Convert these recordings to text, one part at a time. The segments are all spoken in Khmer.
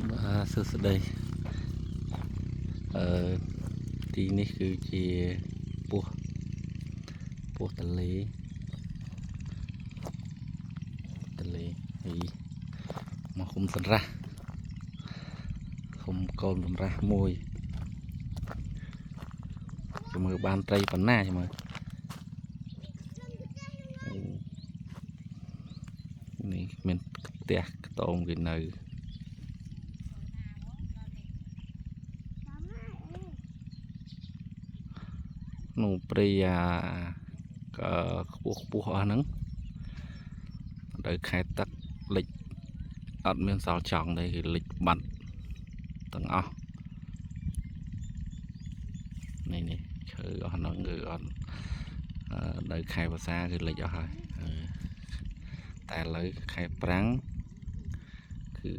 សួស្តីទីនេះគឺជាពោះទន្លេហើយមកឃុំសម្រាប់ឃុំកូនសម្រាប់មួយចាំមើលបានត្រីប៉ុណ្ណាចាំមើលនេះមានផ្ទះខ្ទមគេនៅនោះព្រៃខ្ពស់អស់ហ្នឹងទៅខែទឹកលិចអត់មានសល់ចង់ទេគឺលិចបាត់ទាំងអស់នេះឈើអស់ហ្នឹងគឺអត់នៅខែវស្សាគឺលិចអស់ហើយតែឥឡូវខែប្រាំងគឺ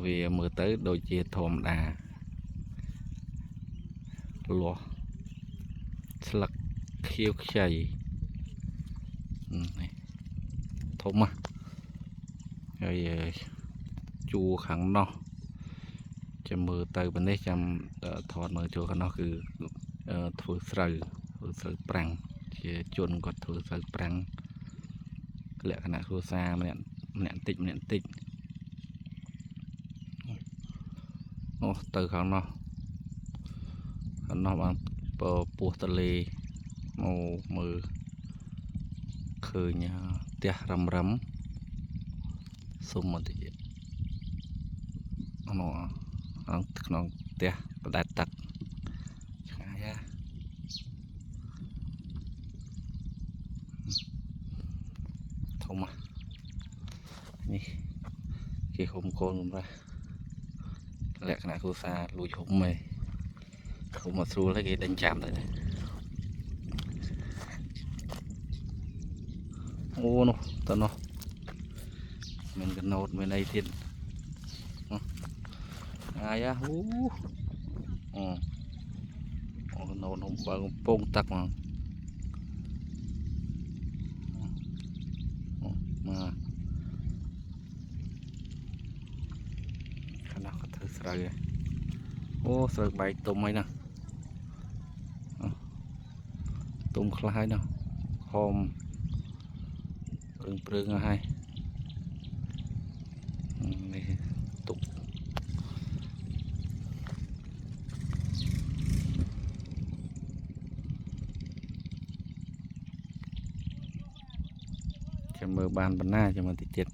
វាមើលទៅដូចជាធម្មតាលាស់ស្លឹកខៀវខ្ចីនេះធំណាស់ហើយជួរខាងនោះចាំមើលទៅប៉ុណ្នេះចាំថតមើលជួរខាងនោះគឺធ្វើស្រូវប្រាំងជាជនគាត់ធ្វើស្រូវប្រាំងលក្ខណៈគ្រួសារម្នាក់តិចអូទៅខាងនោះបានពោះទន្លេមកមើលឃើញផ្ទះរឹមសុំមកតិចក្នុងផ្ទះបដែតទឹកឆ្ងាយធំនេះគេហុំកូនសម្រាប់លក្ខណៈគ្រួសារលួចហុំឯងហុំមកស្រួលហើយគេដេញចាំទៅអូនោះតើនោះមានកណោតមានអីទៀតអាយ៉ាអូកណោតហុំបើកំពងទឹកមកមកខាងនោះក៏ធ្វើស្រូវអូស្រូវបែកទុំហើយណាទុំខ្លះហើយណាហមព្រឹងហើយនេះទុកចាំមើលបានប៉ុណ្ណាចាំមើលតិចទៀត